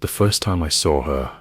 The first time I saw her,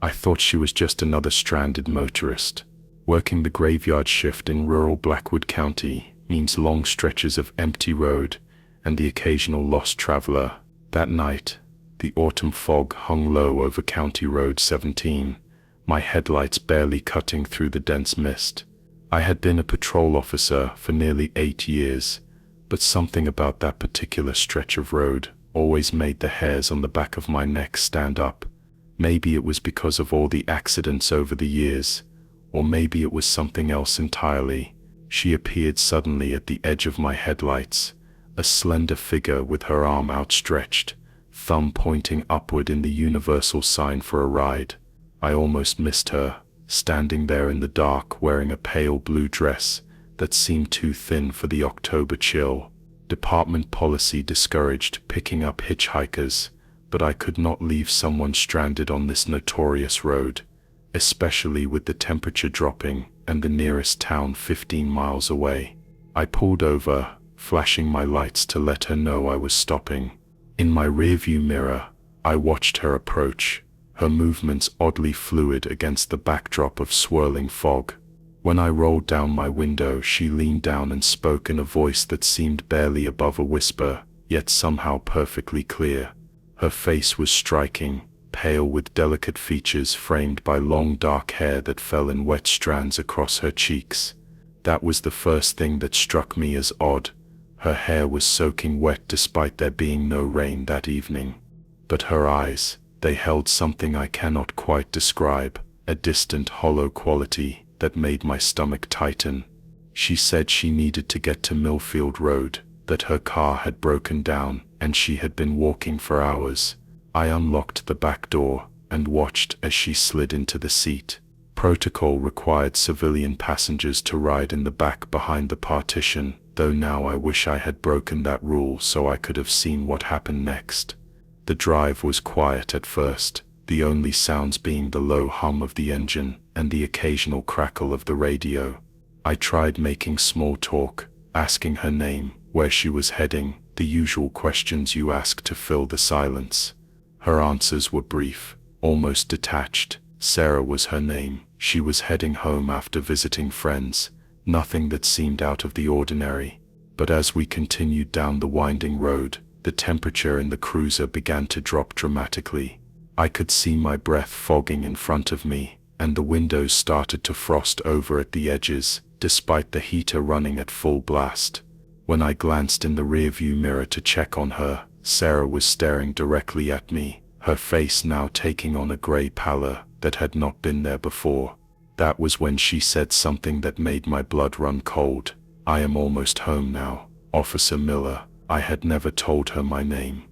I thought she was just another stranded motorist. Working the graveyard shift in rural Blackwood County means long stretches of empty road and the occasional lost traveler. That night, the autumn fog hung low over County Road 17, my headlights barely cutting through the dense mist. I had been a patrol officer for nearly 8 years, but something about that particular stretch of road always made the hairs on the back of my neck stand up. Maybe it was because of all the accidents over the years, or maybe it was something else entirely. She appeared suddenly at the edge of my headlights, a slender figure with her arm outstretched, thumb pointing upward in the universal sign for a ride. I almost missed her, standing there in the dark wearing a pale blue dress that seemed too thin for the October chill. Department policy discouraged picking up hitchhikers, but I could not leave someone stranded on this notorious road, especially with the temperature dropping and the nearest town 15 miles away. I pulled over, flashing my lights to let her know I was stopping. In my rearview mirror, I watched her approach, her movements oddly fluid against the backdrop of swirling fog. When I rolled down my window, she leaned down and spoke in a voice that seemed barely above a whisper, yet somehow perfectly clear. Her face was striking, pale with delicate features framed by long dark hair that fell in wet strands across her cheeks. That was the first thing that struck me as odd. Her hair was soaking wet despite there being no rain that evening. But her eyes, they held something I cannot quite describe, a distant hollow quality that made my stomach tighten. She said she needed to get to Millfield Road, that her car had broken down and she had been walking for hours. I unlocked the back door and watched as she slid into the seat. Protocol required civilian passengers to ride in the back behind the partition, though now I wish I had broken that rule so I could have seen what happened next. The drive was quiet at first, the only sounds being the low hum of the engine and the occasional crackle of the radio. I tried making small talk, asking her name, where she was heading, the usual questions you ask to fill the silence. Her answers were brief, almost detached. Sarah was her name. She was heading home after visiting friends, nothing that seemed out of the ordinary. But as we continued down the winding road, the temperature in the cruiser began to drop dramatically. I could see my breath fogging in front of me, and the windows started to frost over at the edges, despite the heater running at full blast. When I glanced in the rearview mirror to check on her, Sarah was staring directly at me, her face now taking on a gray pallor that had not been there before. That was when she said something that made my blood run cold. "I am almost home now, Officer Miller." I had never told her my name.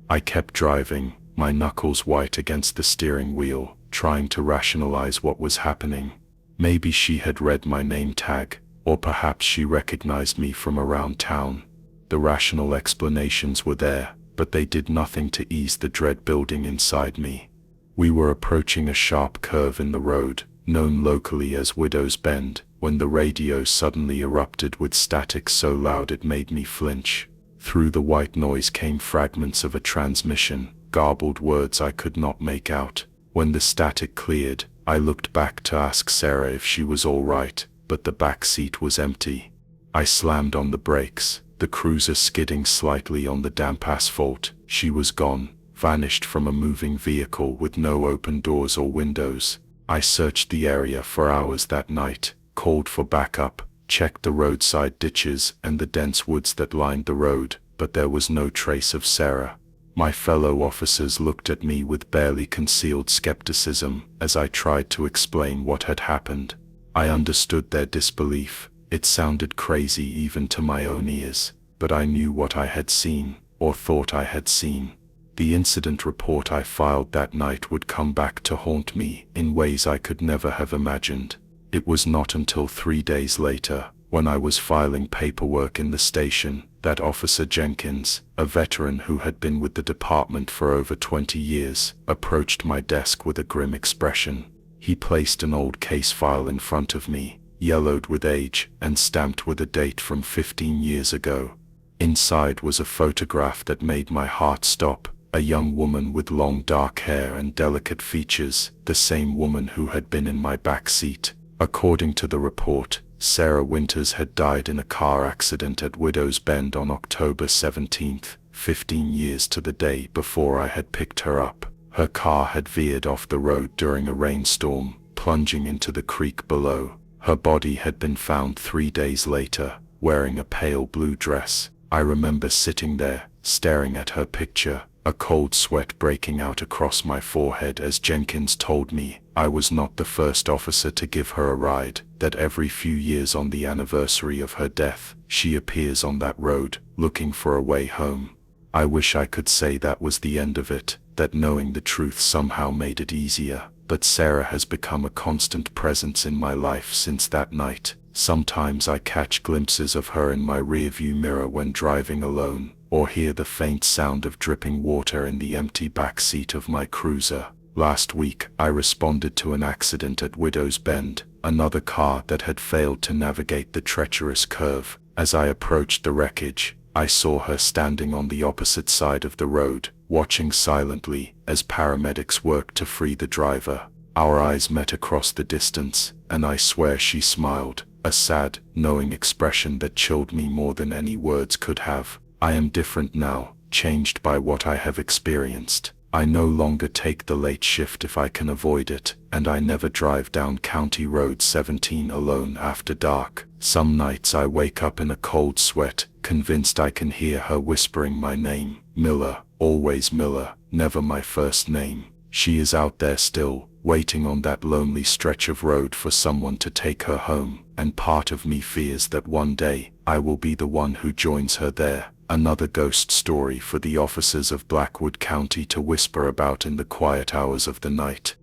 I kept driving, my knuckles white against the steering wheel, trying to rationalize what was happening. Maybe she had read my name tag, or perhaps she recognized me from around town. The rational explanations were there, but they did nothing to ease the dread building inside me. We were approaching a sharp curve in the road, known locally as Widow's Bend, when the radio suddenly erupted with static so loud it made me flinch. Through the white noise came fragments of a transmission, garbled words I could not make out. When the static cleared, I looked back to ask Sarah if she was all right, but the back seat was empty. I slammed on the brakes, the cruiser skidding slightly on the damp asphalt. She was gone, vanished from a moving vehicle with no open doors or windows. I searched the area for hours that night, called for backup, checked the roadside ditches and the dense woods that lined the road, but there was no trace of Sarah. My fellow officers looked at me with barely concealed skepticism as I tried to explain what had happened. I understood their disbelief. It sounded crazy even to my own ears, but I knew what I had seen, or thought I had seen. The incident report I filed that night would come back to haunt me in ways I could never have imagined. It was not until 3 days later, when I was filing paperwork in the station, that Officer Jenkins, a veteran who had been with the department for over 20 years, approached my desk with a grim expression. He placed an old case file in front of me, yellowed with age and stamped with a date from 15 years ago. Inside was a photograph that made my heart stop, a young woman with long dark hair and delicate features, the same woman who had been in my back seat. According to the report, Sarah Winters had died in a car accident at Widow's Bend on October 17th, 15 years to the day before I had picked her up. Her car had veered off the road during a rainstorm, plunging into the creek below. Her body had been found 3 days later, wearing a pale blue dress. I remember sitting there, staring at her picture, a cold sweat breaking out across my forehead as Jenkins told me I was not the first officer to give her a ride, that every few years on the anniversary of her death, she appears on that road, looking for a way home. I wish I could say that was the end of it, that knowing the truth somehow made it easier, but Sarah has become a constant presence in my life since that night. Sometimes I catch glimpses of her in my rearview mirror when driving alone, or hear the faint sound of dripping water in the empty back seat of my cruiser. Last week, I responded to an accident at Widow's Bend, another car that had failed to navigate the treacherous curve. As I approached the wreckage, I saw her standing on the opposite side of the road, watching silently as paramedics worked to free the driver. Our eyes met across the distance, and I swear she smiled, a sad, knowing expression that chilled me more than any words could have. I am different now, changed by what I have experienced. I no longer take the late shift if I can avoid it, and I never drive down County Road 17 alone after dark. Some nights I wake up in a cold sweat, convinced I can hear her whispering my name. Miller, always Miller, never my first name. She is out there still, waiting on that lonely stretch of road for someone to take her home, and part of me fears that one day, I will be the one who joins her there. Another ghost story for the officers of Blackwood County to whisper about in the quiet hours of the night.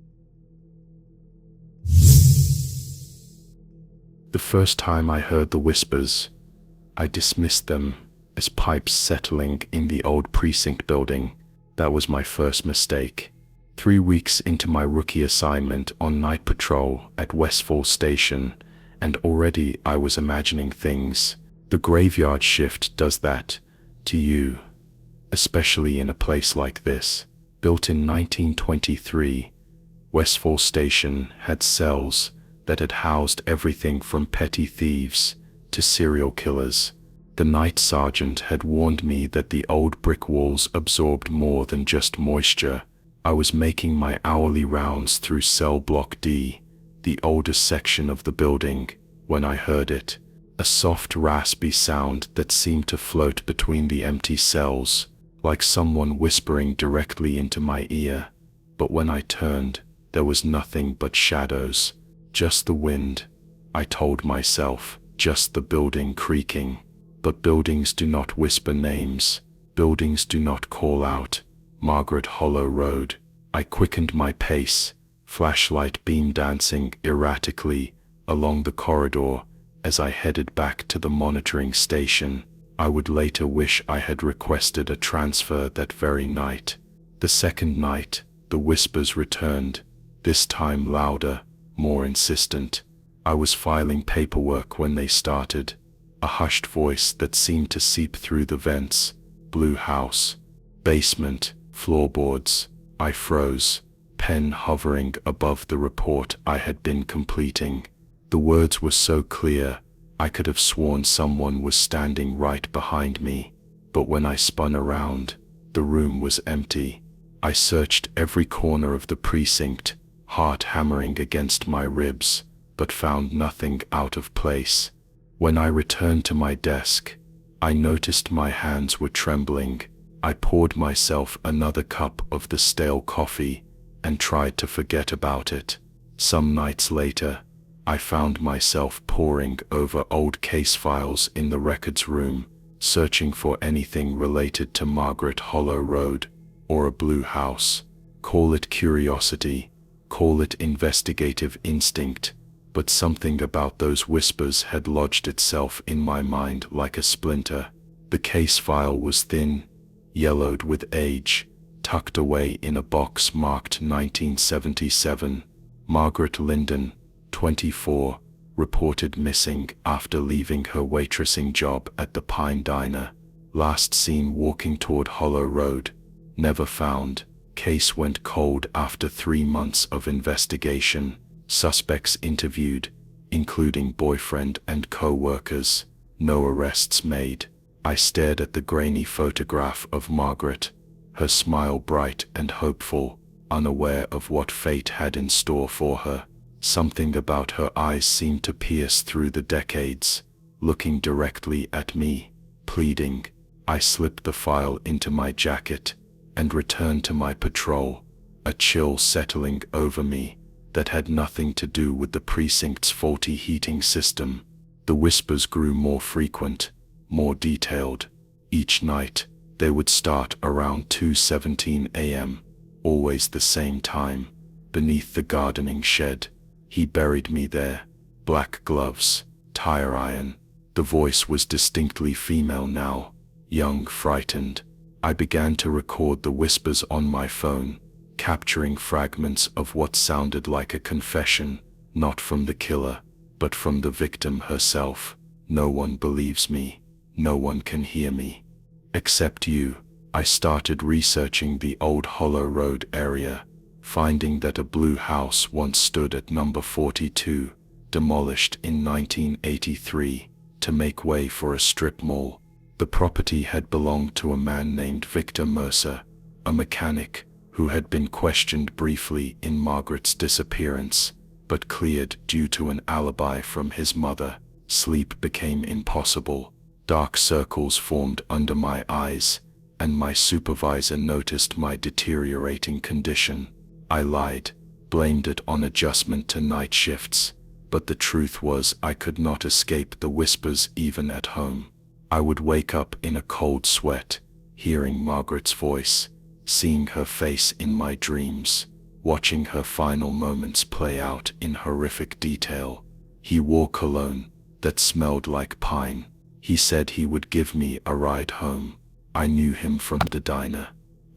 The first time I heard the whispers, I dismissed them as pipes settling in the old precinct building. That was my first mistake. 3 weeks into my rookie assignment on night patrol at Westfall Station, and already I was imagining things. The graveyard shift does that to you, especially in a place like this. Built in 1923, Westfall Station had cells that had housed everything from petty thieves to serial killers. The night sergeant had warned me that the old brick walls absorbed more than just moisture. I was making my hourly rounds through cell block D, the oldest section of the building, when I heard it. A soft raspy sound that seemed to float between the empty cells, like someone whispering directly into my ear. But when I turned, there was nothing but shadows. Just the wind, I told myself, just the building creaking. But buildings do not whisper names. Buildings do not call out. Margaret Hollow Road. I quickened my pace, flashlight beam dancing erratically along the corridor as I headed back to the monitoring station. I would later wish I had requested a transfer that very night. The second night, the whispers returned, this time louder, more insistent. I was filing paperwork when they started. A hushed voice that seemed to seep through the vents. Blue house. Basement. Floorboards. I froze, pen hovering above the report I had been completing. The words were so clear, I could have sworn someone was standing right behind me. But when I spun around, the room was empty. I searched every corner of the precinct, heart hammering against my ribs, but found nothing out of place. When I returned to my desk, I noticed my hands were trembling. I poured myself another cup of the stale coffee and tried to forget about it. Some nights later, I found myself poring over old case files in the records room, searching for anything related to Margaret Hollow Road or a blue house. Call it curiosity, call it investigative instinct, but something about those whispers had lodged itself in my mind like a splinter. The case file was thin, yellowed with age, tucked away in a box marked 1977. Margaret Linden, 24, reported missing after leaving her waitressing job at the Pine Diner. Last seen walking toward Hollow Road. Never found. Case went cold after 3 months of investigation. Suspects interviewed, including boyfriend and co-workers. No arrests made. I stared at the grainy photograph of Margaret, her smile bright and hopeful, unaware of what fate had in store for her. Something about her eyes seemed to pierce through the decades, looking directly at me, pleading. I slipped the file into my jacket and returned to my patrol, a chill settling over me that had nothing to do with the precinct's faulty heating system. The whispers grew more frequent, more detailed. Each night, they would start around 2:17 a.m., always the same time, beneath the gardening shed. He buried me there. Black gloves, tire iron. The voice was distinctly female now, young, frightened. I began to record the whispers on my phone, capturing fragments of what sounded like a confession, not from the killer, but from the victim herself. No one believes me. No one can hear me. Except you. I started researching the old Hollow Road area, finding that a blue house once stood at number 42, demolished in 1983, to make way for a strip mall. The property had belonged to a man named Victor Mercer, a mechanic who had been questioned briefly in Margaret's disappearance, but cleared due to an alibi from his mother. Sleep became impossible. Dark circles formed under my eyes, and my supervisor noticed my deteriorating condition. I lied, blamed it on adjustment to night shifts, but the truth was I could not escape the whispers even at home. I would wake up in a cold sweat, hearing Margaret's voice, seeing her face in my dreams, watching her final moments play out in horrific detail. He wore cologne that smelled like pine. He said he would give me a ride home. I knew him from the diner.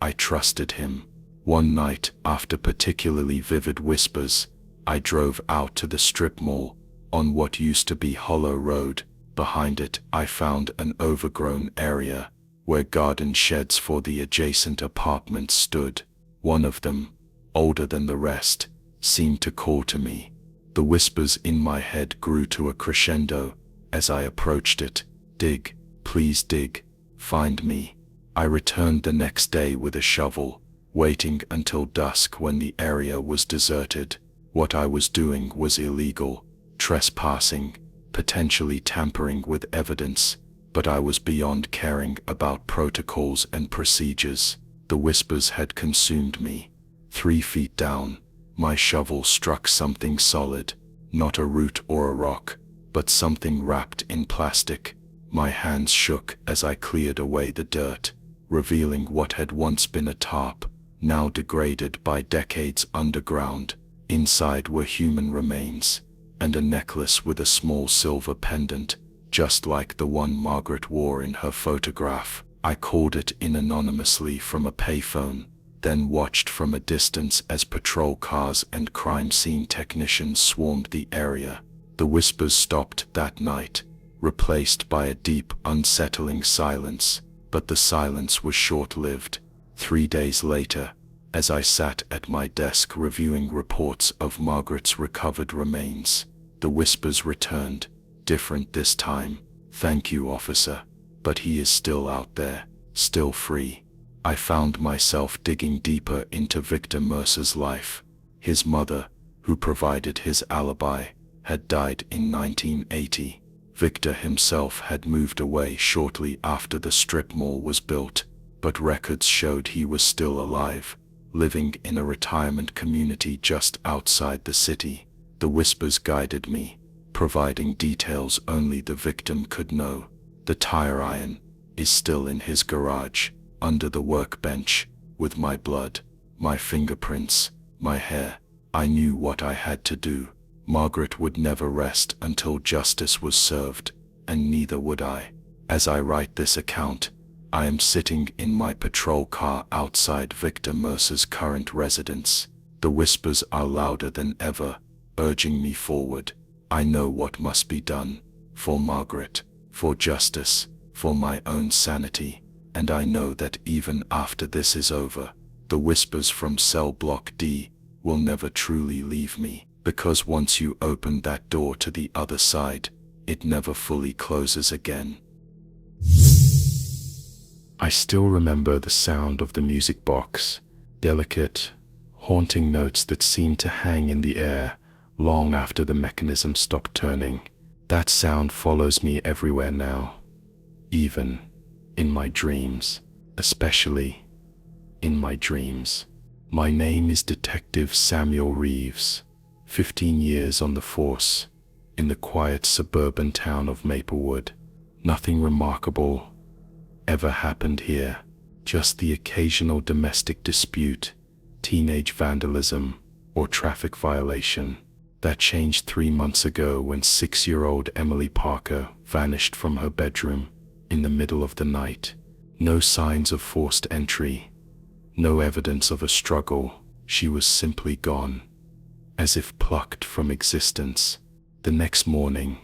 I trusted him. One night, after particularly vivid whispers, I drove out to the strip mall, on what used to be Hollow Road. Behind it, I found an overgrown area, where garden sheds for the adjacent apartments stood. One of them, older than the rest, seemed to call to me. The whispers in my head grew to a crescendo as I approached it. Dig, please dig, find me. I returned the next day with a shovel, waiting until dusk when the area was deserted. What I was doing was illegal, trespassing, potentially tampering with evidence, but I was beyond caring about protocols and procedures. The whispers had consumed me. 3 feet down, my shovel struck something solid, not a root or a rock, but something wrapped in plastic. My hands shook as I cleared away the dirt, revealing what had once been a tarp, now degraded by decades underground. Inside were human remains, and a necklace with a small silver pendant, just like the one Margaret wore in her photograph. I called it in anonymously from a payphone, then watched from a distance as patrol cars and crime scene technicians swarmed the area. The whispers stopped that night, replaced by a deep, unsettling silence, but the silence was short-lived. 3 days later, as I sat at my desk reviewing reports of Margaret's recovered remains, the whispers returned, different this time. Thank you, officer, but he is still out there, still free. I found myself digging deeper into Victor Mercer's life. His mother, who provided his alibi, had died in 1980. Victor himself had moved away shortly after the strip mall was built, but records showed he was still alive, living in a retirement community just outside the city. The whispers guided me, providing details only the victim could know. The tire iron is still in his garage, under the workbench, with my blood, my fingerprints, my hair. I knew what I had to do. Margaret would never rest until justice was served, and neither would I. As I write this account, I am sitting in my patrol car outside Victor Mercer's current residence. The whispers are louder than ever, urging me forward. I know what must be done, for Margaret, for justice, for my own sanity. And I know that even after this is over, the whispers from cell block D will never truly leave me, because once you open that door to the other side, it never fully closes again. I still remember the sound of the music box, delicate, haunting notes that seemed to hang in the air long after the mechanism stopped turning. That sound follows me everywhere now, even in my dreams, especially in my dreams. My name is Detective Samuel Reeves, 15 years on the force, in the quiet suburban town of Maplewood. Nothing remarkable ever happened here, just the occasional domestic dispute, teenage vandalism, or traffic violation. That changed 3 months ago when 6-year-old Emily Parker vanished from her bedroom in the middle of the night. No signs of forced entry, no evidence of a struggle. She was simply gone, as if plucked from existence. The next morning,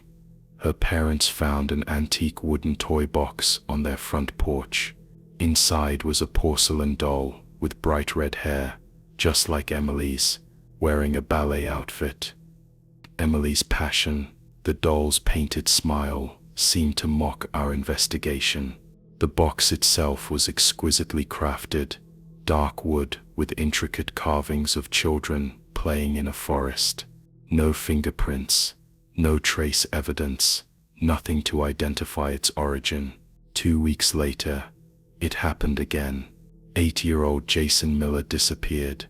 her parents found an antique wooden toy box on their front porch. Inside was a porcelain doll with bright red hair, just like Emily's, wearing a ballet outfit. Emily's passion, the doll's painted smile, seemed to mock our investigation. The box itself was exquisitely crafted, dark wood with intricate carvings of children playing in a forest. No fingerprints, no trace evidence, nothing to identify its origin. 2 weeks later, it happened again. 8-year-old Jason Miller disappeared,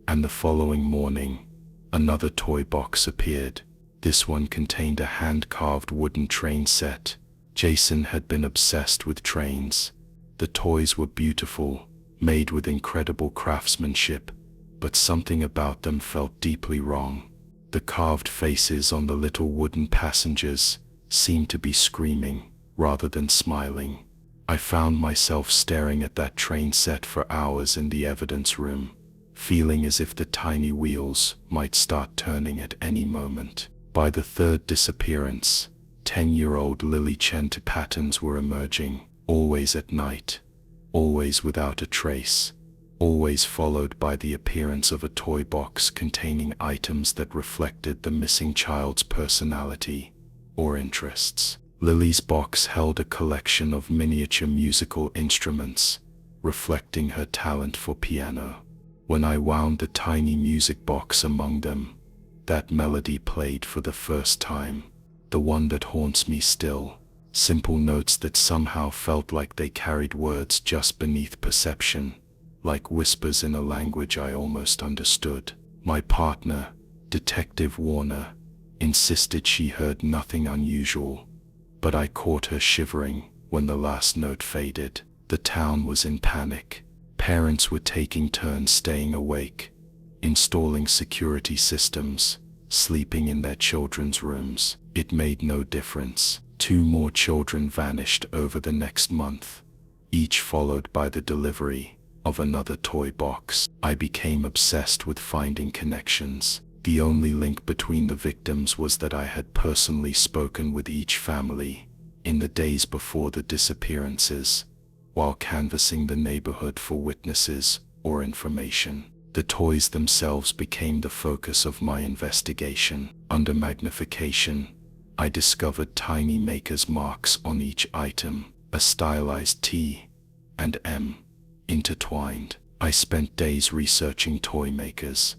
and the following morning, another toy box appeared. This one contained a hand-carved wooden train set. Jason had been obsessed with trains. The toys were beautiful, made with incredible craftsmanship, but something about them felt deeply wrong. The carved faces on the little wooden passengers seemed to be screaming rather than smiling. I found myself staring at that train set for hours in the evidence room, feeling as if the tiny wheels might start turning at any moment. By the third disappearance, 10-year-old Lily Chen patterns were emerging, always at night, always without a trace, always followed by the appearance of a toy box containing items that reflected the missing child's personality or interests. Lily's box held a collection of miniature musical instruments, reflecting her talent for piano. When I wound the tiny music box among them, that melody played for the first time, the one that haunts me still. Simple notes that somehow felt like they carried words just beneath perception, like whispers in a language I almost understood. My partner, Detective Warner, insisted she heard nothing unusual, but I caught her shivering when the last note faded. The town was in panic. Parents were taking turns staying awake, installing security systems, sleeping in their children's rooms. It made no difference. 2 more children vanished over the next month, each followed by the delivery of another toy box. I became obsessed with finding connections. The only link between the victims was that I had personally spoken with each family in the days before the disappearances, while canvassing the neighborhood for witnesses or information. The toys themselves became the focus of my investigation. Under magnification, I discovered tiny maker's marks on each item, a stylized T and M intertwined. I spent days researching toy makers,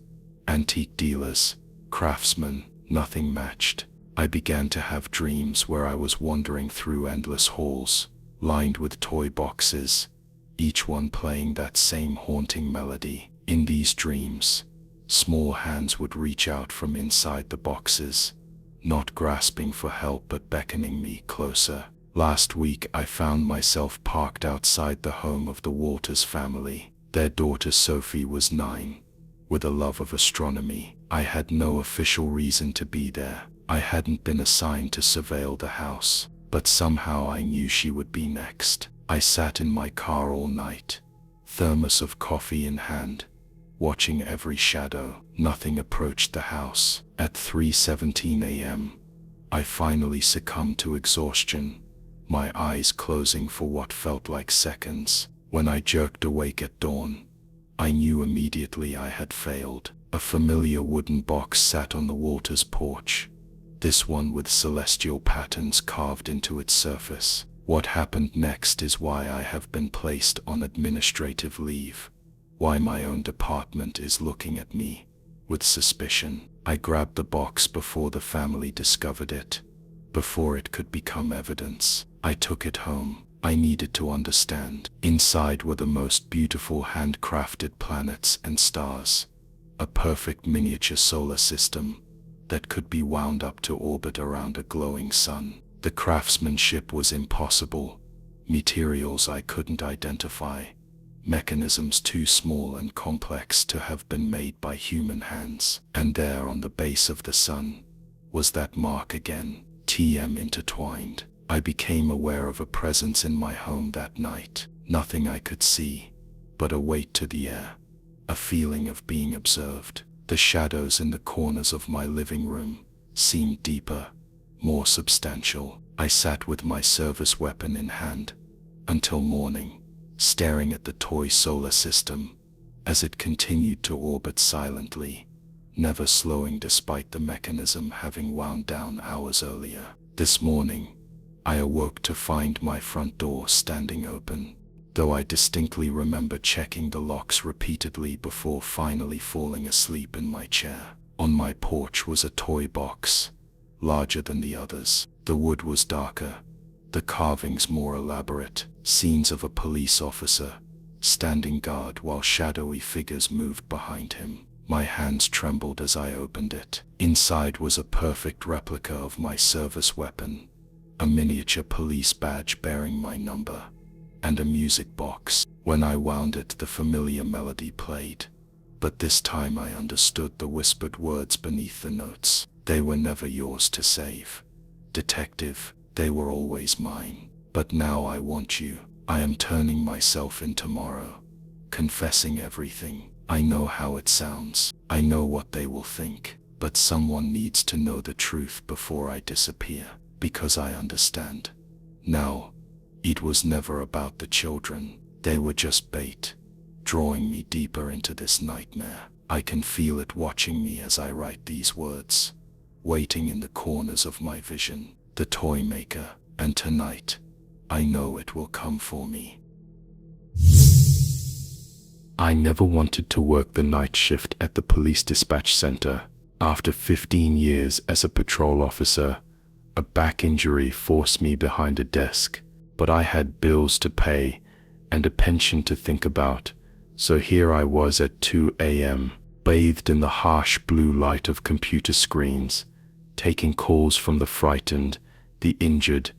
antique dealers, craftsmen. Nothing matched. I began to have dreams where I was wandering through endless halls, lined with toy boxes, each one playing that same haunting melody. In these dreams, small hands would reach out from inside the boxes, not grasping for help but beckoning me closer. Last week I found myself parked outside the home of the Walters family. Their daughter Sophie was 9, with a love of astronomy. I had no official reason to be there. I hadn't been assigned to surveil the house, but somehow I knew she would be next. I sat in my car all night, thermos of coffee in hand, watching every shadow. Nothing approached the house. At 3:17 a.m., I finally succumbed to exhaustion, my eyes closing for what felt like seconds. When I jerked awake at dawn, I knew immediately I had failed. A familiar wooden box sat on the Walters' porch, this one with celestial patterns carved into its surface. What happened next is why I have been placed on administrative leave, why my own department is looking at me with suspicion. I grabbed the box before the family discovered it, before it could become evidence. I took it home. I needed to understand. Inside were the most beautiful handcrafted planets and stars, a perfect miniature solar system that could be wound up to orbit around a glowing sun. The craftsmanship was impossible, materials I couldn't identify, mechanisms too small and complex to have been made by human hands. And there on the base of the sun was that mark again, TM intertwined. I became aware of a presence in my home that night. Nothing I could see, but a weight to the air, a feeling of being observed. The shadows in the corners of my living room seemed deeper, more substantial. I sat with my service weapon in hand until morning, staring at the toy solar system as it continued to orbit silently, never slowing despite the mechanism having wound down hours earlier. This morning, I awoke to find my front door standing open, though I distinctly remember checking the locks repeatedly before finally falling asleep in my chair. On my porch was a toy box, larger than the others. The wood was darker, the carvings more elaborate, scenes of a police officer standing guard while shadowy figures moved behind him. My hands trembled as I opened it. Inside was a perfect replica of my service weapon, a miniature police badge bearing my number, and a music box. When I wound it, the familiar melody played, but this time I understood the whispered words beneath the notes. They were never yours to save, detective, they were always mine. But now I want you. I am turning myself in tomorrow, confessing everything. I know how it sounds. I know what they will think, but someone needs to know the truth before I disappear, because I understand. Now, it was never about the children. They were just bait, drawing me deeper into this nightmare. I can feel it watching me as I write these words, waiting in the corners of my vision. The toy maker, and tonight, I know it will come for me. I never wanted to work the night shift at the police dispatch center. After 15 years as a patrol officer, a back injury forced me behind a desk, but I had bills to pay and a pension to think about, so here I was at 2 a.m., bathed in the harsh blue light of computer screens, taking calls from the frightened, the injured,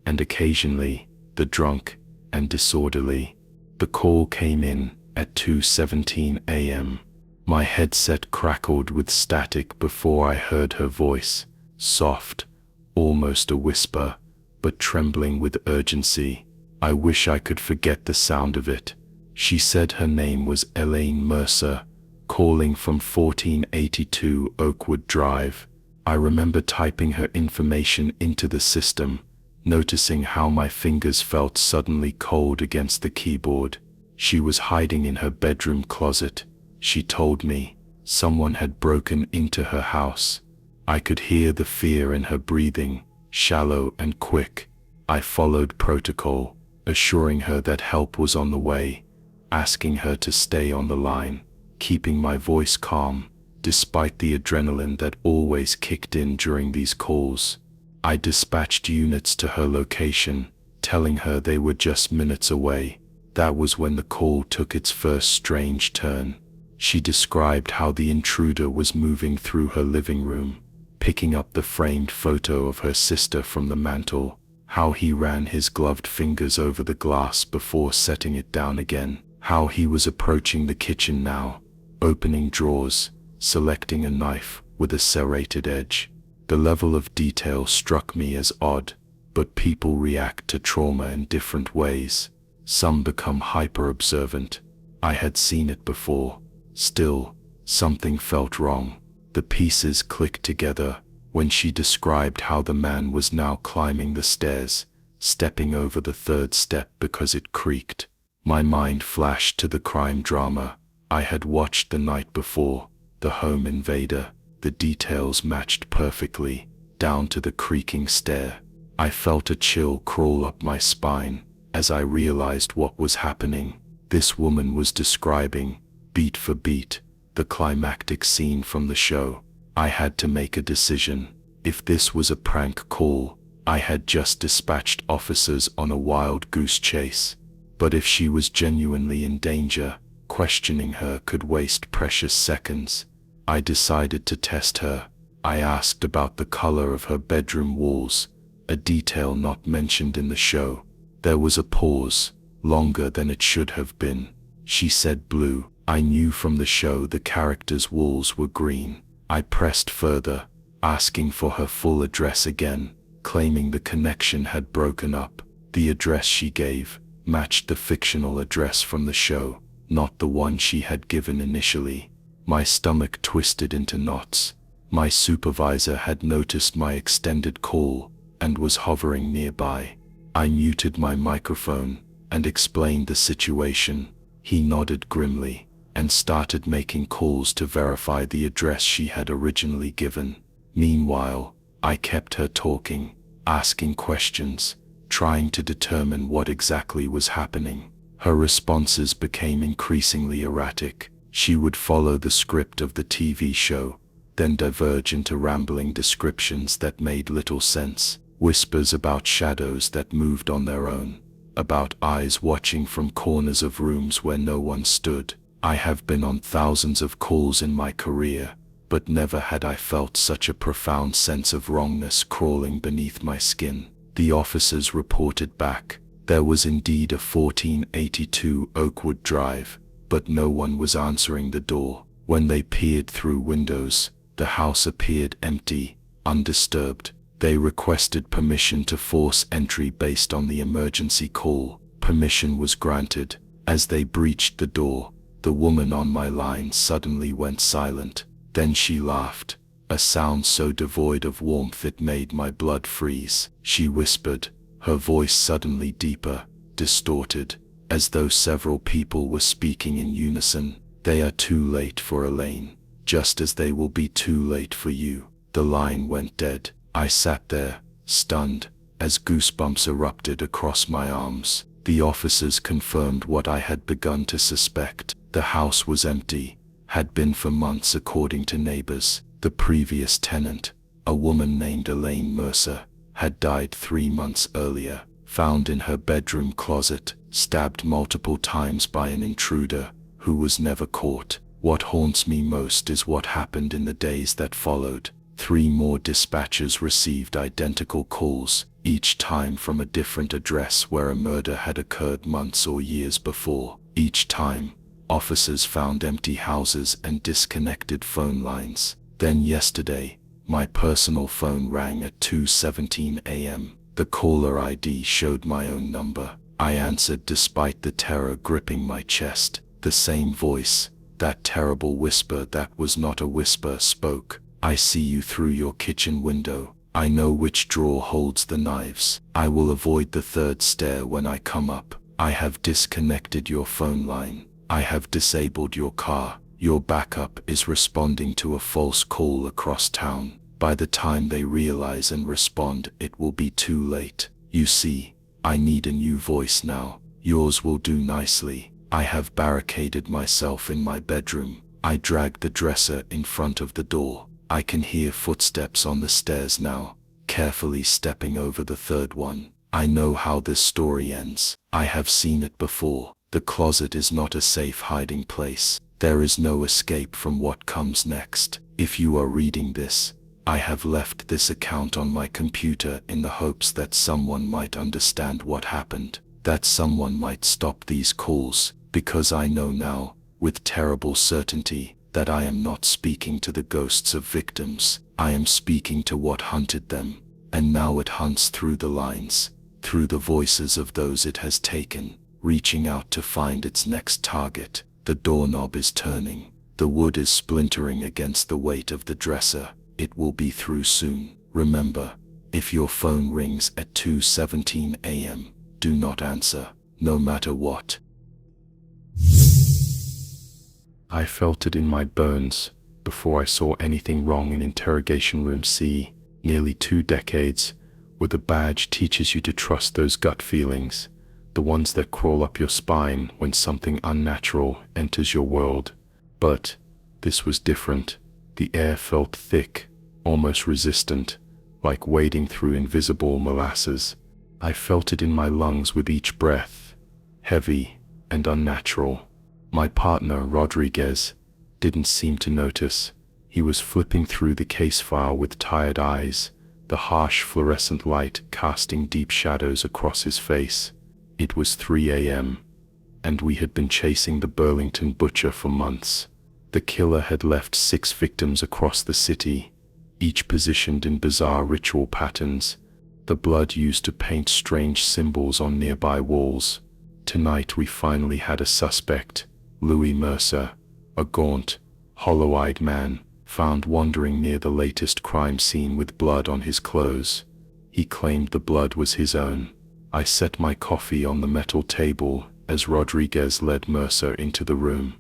and occasionally, the drunk and disorderly. The call came in at 2:17 a.m. My headset crackled with static before I heard her voice, soft, almost a whisper, but trembling with urgency. I wish I could forget the sound of it. She said her name was Elaine Mercer, calling from 1482 Oakwood Drive. I remember typing her information into the system, noticing how my fingers felt suddenly cold against the keyboard. She was hiding in her bedroom closet, she told me. Someone had broken into her house. I could hear the fear in her breathing, shallow and quick. I followed protocol, assuring her that help was on the way, asking her to stay on the line, keeping my voice calm, despite the adrenaline that always kicked in during these calls. I dispatched units to her location, telling her they were just minutes away. That was when the call took its first strange turn. She described how the intruder was moving through her living room, picking up the framed photo of her sister from the mantel, how he ran his gloved fingers over the glass before setting it down again, how he was approaching the kitchen now, opening drawers, selecting a knife with a serrated edge. The level of detail struck me as odd, but people react to trauma in different ways. Some become hyper-observant. I had seen it before. Still, something felt wrong. The pieces clicked together when she described how the man was now climbing the stairs, stepping over the third step because it creaked. My mind flashed to the crime drama I had watched the night before, The Home Invader. The details matched perfectly, down to the creaking stair. I felt a chill crawl up my spine as I realized what was happening. This woman was describing, beat for beat, the climactic scene from the show. I had to make a decision. If this was a prank call, I had just dispatched officers on a wild goose chase. But if she was genuinely in danger, questioning her could waste precious seconds. I decided to test her. I asked about the color of her bedroom walls, a detail not mentioned in the show. There was a pause, longer than it should have been. She said blue. I knew from the show the character's walls were green. I pressed further, asking for her full address again, claiming the connection had broken up. The address she gave matched the fictional address from the show, not the one she had given initially. My stomach twisted into knots. My supervisor had noticed my extended call and was hovering nearby. I muted my microphone and explained the situation. He nodded grimly and started making calls to verify the address she had originally given. Meanwhile, I kept her talking, asking questions, trying to determine what exactly was happening. Her responses became increasingly erratic. She would follow the script of the TV show, then diverge into rambling descriptions that made little sense. Whispers about shadows that moved on their own, about eyes watching from corners of rooms where no one stood. I have been on thousands of calls in my career, but never had I felt such a profound sense of wrongness crawling beneath my skin. The officers reported back. There was indeed a 1482 Oakwood Drive, but no one was answering the door. When they peered through windows, the house appeared empty, undisturbed. They requested permission to force entry based on the emergency call. Permission was granted. As they breached the door, the woman on my line suddenly went silent. Then she laughed, a sound so devoid of warmth it made my blood freeze. She whispered, her voice suddenly deeper, distorted, as though several people were speaking in unison. They are too late for Elaine, just as they will be too late for you. The line went dead. I sat there, stunned, as goosebumps erupted across my arms. The officers confirmed what I had begun to suspect. The house was empty, had been for months according to neighbors. The previous tenant, a woman named Elaine Mercer, had died 3 months earlier, found in her bedroom closet, stabbed multiple times by an intruder who was never caught. What haunts me most is what happened in the days that followed. 3 more dispatchers received identical calls, each time from a different address where a murder had occurred months or years before. Each time, officers found empty houses and disconnected phone lines. Then yesterday, my personal phone rang at 2:17 a.m. The caller ID showed my own number. I answered despite the terror gripping my chest. The same voice, that terrible whisper that was not a whisper, spoke. I see you through your kitchen window. I know which drawer holds the knives. I will avoid the 3rd stair when I come up. I have disconnected your phone line. I have disabled your car. Your backup is responding to a false call across town. By the time they realize and respond, it will be too late. You see, I need a new voice now. Yours will do nicely. I have barricaded myself in my bedroom. I dragged the dresser in front of the door. I can hear footsteps on the stairs now, carefully stepping over the 3rd one. I know how this story ends. I have seen it before. The closet is not a safe hiding place. There is no escape from what comes next. If you are reading this, I have left this account on my computer in the hopes that someone might understand what happened, that someone might stop these calls, because I know now, with terrible certainty, that I am not speaking to the ghosts of victims. I am speaking to what hunted them, and now it hunts through the lines, through the voices of those it has taken, reaching out to find its next target. The doorknob is turning. The wood is splintering against the weight of the dresser. It will be through soon. Remember, If your phone rings at 2:17 a.m., do not answer, no matter what. I felt it in my bones before I saw anything wrong in interrogation room C. Nearly 2 decades, where the badge teaches you to trust those gut feelings, the ones that crawl up your spine when something unnatural enters your world. But this was different. The air felt thick, almost resistant, like wading through invisible molasses. I felt it in my lungs with each breath, heavy and unnatural. My partner, Rodriguez, didn't seem to notice. He was flipping through the case file with tired eyes, the harsh fluorescent light casting deep shadows across his face. It was 3 a.m., and we had been chasing the Burlington butcher for months. The killer had left 6 victims across the city, each positioned in bizarre ritual patterns, the blood used to paint strange symbols on nearby walls. Tonight we finally had a suspect, Louis Mercer, a gaunt, hollow-eyed man, found wandering near the latest crime scene with blood on his clothes. He claimed the blood was his own. I set my coffee on the metal table as Rodriguez led Mercer into the room.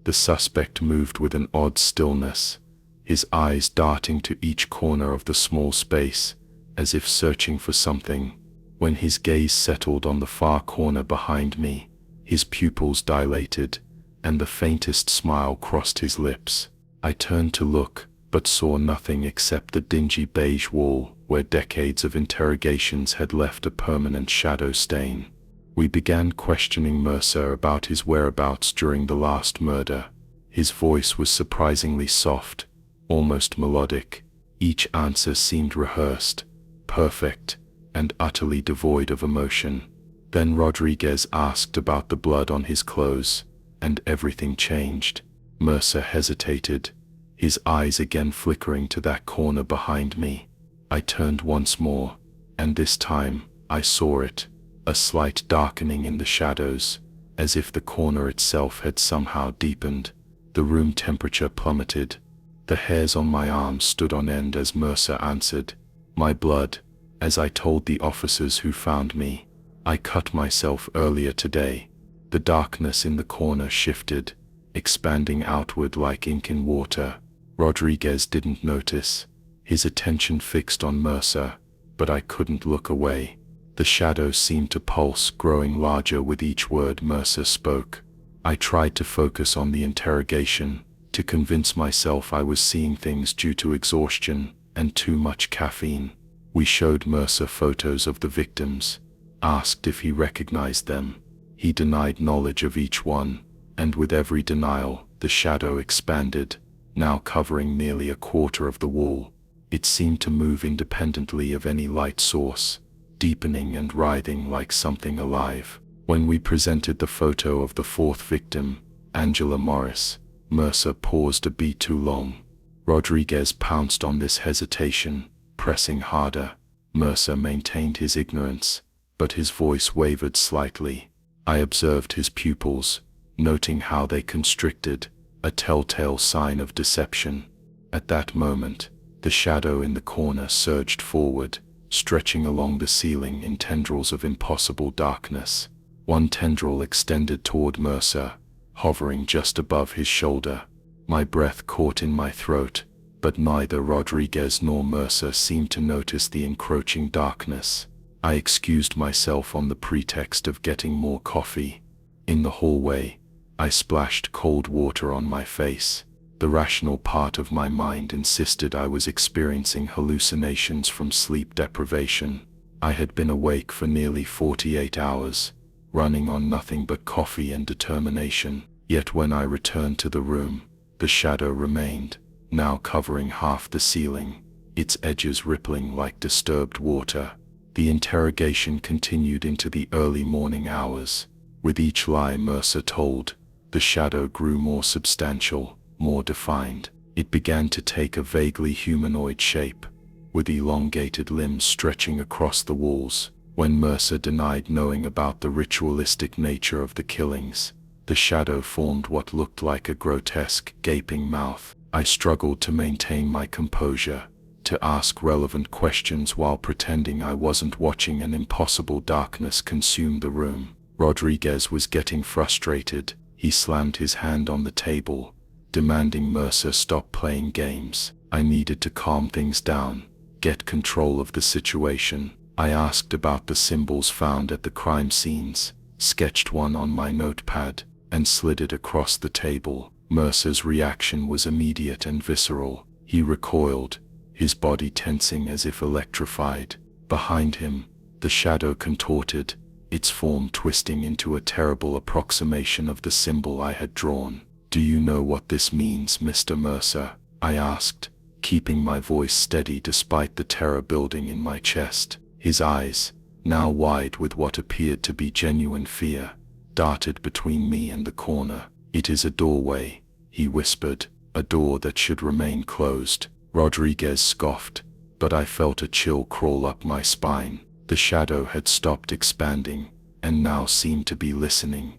The suspect moved with an odd stillness, his eyes darting to each corner of the small space, as if searching for something. When his gaze settled on the far corner behind me, his pupils dilated, and the faintest smile crossed his lips. I turned to look, but saw nothing except the dingy beige wall where decades of interrogations had left a permanent shadow stain. We began questioning Mercer about his whereabouts during the last murder. His voice was surprisingly soft, almost melodic. Each answer seemed rehearsed, perfect, and utterly devoid of emotion. Then Rodriguez asked about the blood on his clothes, and everything changed. Mercer hesitated, his eyes again flickering to that corner behind me. I turned once more, and this time I saw it, a slight darkening in the shadows, as if the corner itself had somehow deepened. The room temperature plummeted. The hairs on my arms stood on end as Mercer answered, "My blood, as I told the officers who found me. I cut myself earlier today." The darkness in the corner shifted, expanding outward like ink in water. Rodriguez didn't notice, his attention fixed on Mercer, but I couldn't look away. The shadows seemed to pulse, growing larger with each word Mercer spoke. I tried to focus on the interrogation, to convince myself I was seeing things due to exhaustion and too much caffeine. We showed Mercer photos of the victims, asked if he recognized them. He denied knowledge of each one, and with every denial, the shadow expanded, now covering nearly a quarter of the wall. It seemed to move independently of any light source, deepening and writhing like something alive. When we presented the photo of the 4th victim, Angela Morris, Mercer paused a beat too long. Rodriguez pounced on this hesitation, pressing harder. Mercer maintained his ignorance, but his voice wavered slightly. I observed his pupils, noting how they constricted, a telltale sign of deception. At that moment, the shadow in the corner surged forward, stretching along the ceiling in tendrils of impossible darkness. One tendril extended toward Mercer, hovering just above his shoulder. My breath caught in my throat, but neither Rodriguez nor Mercer seemed to notice the encroaching darkness. I excused myself on the pretext of getting more coffee. In the hallway, I splashed cold water on my face. The rational part of my mind insisted I was experiencing hallucinations from sleep deprivation. I had been awake for nearly 48 hours, running on nothing but coffee and determination. Yet when I returned to the room, the shadow remained, now covering half the ceiling, its edges rippling like disturbed water. The interrogation continued into the early morning hours. With each lie Mercer told, the shadow grew more substantial, more defined. It began to take a vaguely humanoid shape, with elongated limbs stretching across the walls. When Mercer denied knowing about the ritualistic nature of the killings, the shadow formed what looked like a grotesque, gaping mouth. I struggled to maintain my composure, to ask relevant questions while pretending I wasn't watching an impossible darkness consume the room. Rodriguez was getting frustrated. He slammed his hand on the table, demanding Mercer stop playing games. I needed to calm things down, get control of the situation. I asked about the symbols found at the crime scenes, sketched one on my notepad, and slid it across the table. Mercer's reaction was immediate and visceral. He recoiled, his body tensing as if electrified. Behind him, the shadow contorted, its form twisting into a terrible approximation of the symbol I had drawn. "Do you know what this means, Mr. Mercer?" I asked, keeping my voice steady despite the terror building in my chest. His eyes, now wide with what appeared to be genuine fear, darted between me and the corner. "It is a doorway," he whispered, "a door that should remain closed." Rodriguez scoffed, but I felt a chill crawl up my spine. The shadow had stopped expanding, and now seemed to be listening.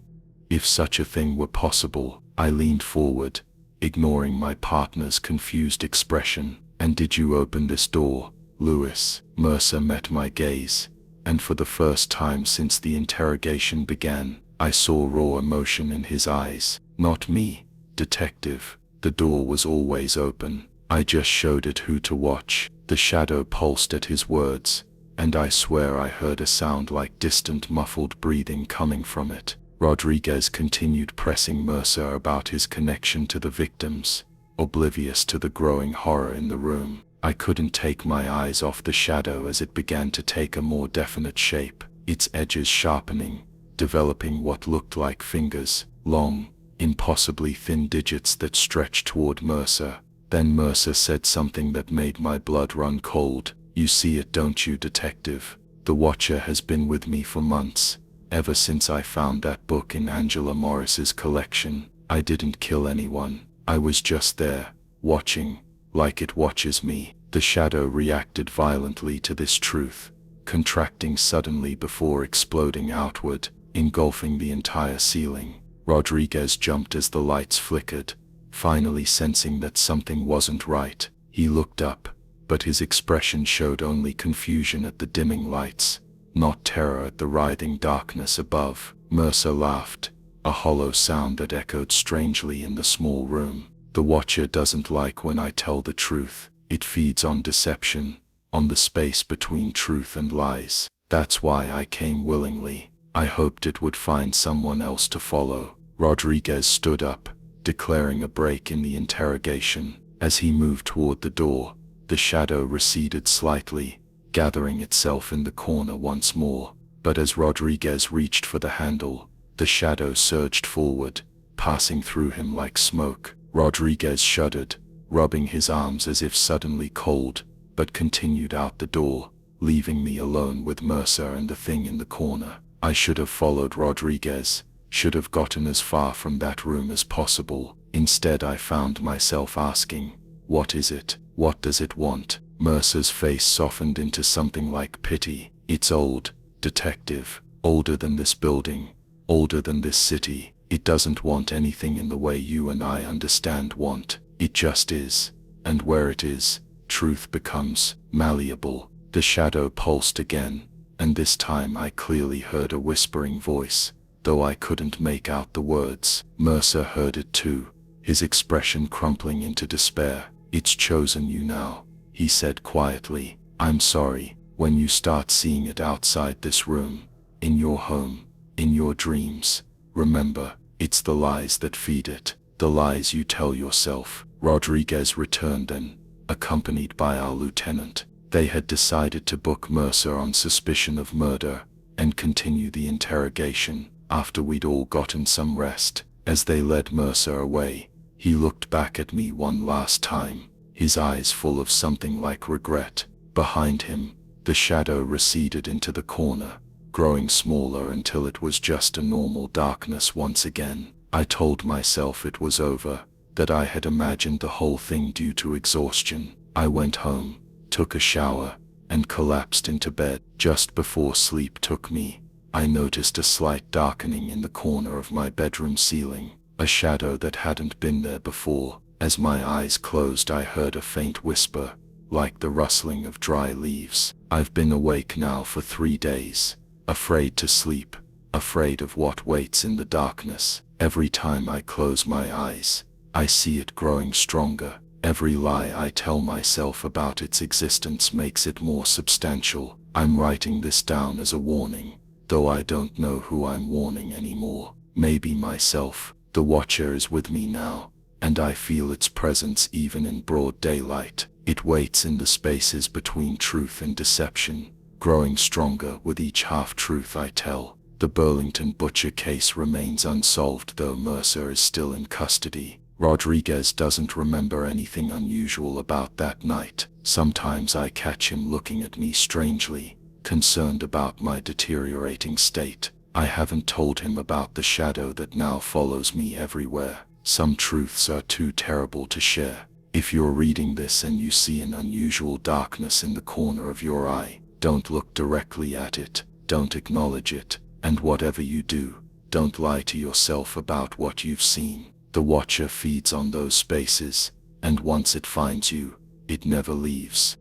If such a thing were possible, I leaned forward, ignoring my partner's confused expression. "And did you open this door, Lewis?" Mercer met my gaze, and for the first time since the interrogation began, I saw raw emotion in his eyes. "Not me, detective. The door was always open. I just showed it who to watch." The shadow pulsed at his words, and I swear I heard a sound like distant muffled breathing coming from it. Rodriguez continued pressing Mercer about his connection to the victims, oblivious to the growing horror in the room. I couldn't take my eyes off the shadow as it began to take a more definite shape, its edges sharpening, developing what looked like fingers, long, impossibly thin digits that stretched toward Mercer. Then Mercer said something that made my blood run cold. "You see it, don't you, detective? The Watcher has been with me for months, ever since I found that book in Angela Morris's collection. I didn't kill anyone. I was just there, watching, like it watches me." The shadow reacted violently to this truth, contracting suddenly before exploding outward, engulfing the entire ceiling. Rodriguez jumped as the lights flickered, finally sensing that something wasn't right. He looked up, but his expression showed only confusion at the dimming lights, not terror at the writhing darkness above. Mercer laughed, a hollow sound that echoed strangely in the small room. "The Watcher doesn't like when I tell the truth. It feeds on deception, on the space between truth and lies. That's why I came willingly. I hoped it would find someone else to follow." Rodriguez stood up, declaring a break in the interrogation. As he moved toward the door, the shadow receded slightly, gathering itself in the corner once more. But as Rodriguez reached for the handle, the shadow surged forward, passing through him like smoke. Rodriguez shuddered, rubbing his arms as if suddenly cold, but continued out the door, leaving me alone with Mercer and the thing in the corner. I should have followed Rodriguez, should have gotten as far from that room as possible. Instead, I found myself asking, "What is it? What does it want?" Mercer's face softened into something like pity. "It's old, detective. Older than this building, older than this city. It doesn't want anything in the way you and I understand want. It just is. And where it is, truth becomes malleable." The shadow pulsed again, and this time I clearly heard a whispering voice, though I couldn't make out the words. Mercer heard it too, his expression crumpling into despair. "It's chosen you now," he said quietly. "I'm sorry. When you start seeing it outside this room, in your home, in your dreams, remember, it's the lies that feed it, the lies you tell yourself." Rodriguez returned and, accompanied by our lieutenant, they had decided to book Mercer on suspicion of murder and continue the interrogation. After we'd all gotten some rest, as they led Mercer away, he looked back at me one last time, his eyes full of something like regret. Behind him, the shadow receded into the corner, growing smaller until it was just a normal darkness once again. I told myself it was over, that I had imagined the whole thing due to exhaustion. I went home, took a shower, and collapsed into bed. Just before sleep took me, I noticed a slight darkening in the corner of my bedroom ceiling, a shadow that hadn't been there before. As my eyes closed, I heard a faint whisper, like the rustling of dry leaves. I've been awake now for 3 days, afraid to sleep, afraid of what waits in the darkness. Every time I close my eyes, I see it growing stronger. Every lie I tell myself about its existence makes it more substantial. I'm writing this down as a warning, though I don't know who I'm warning anymore. Maybe myself. The Watcher is with me now, and I feel its presence even in broad daylight. It waits in the spaces between truth and deception, growing stronger with each half-truth I tell. The Burlington Butcher case remains unsolved, though Mercer is still in custody. Rodriguez doesn't remember anything unusual about that night. Sometimes I catch him looking at me strangely, concerned about my deteriorating state. I haven't told him about the shadow that now follows me everywhere. Some truths are too terrible to share. If you're reading this and you see an unusual darkness in the corner of your eye, don't look directly at it, don't acknowledge it, and whatever you do, don't lie to yourself about what you've seen. The Watcher feeds on those spaces, and once it finds you, it never leaves.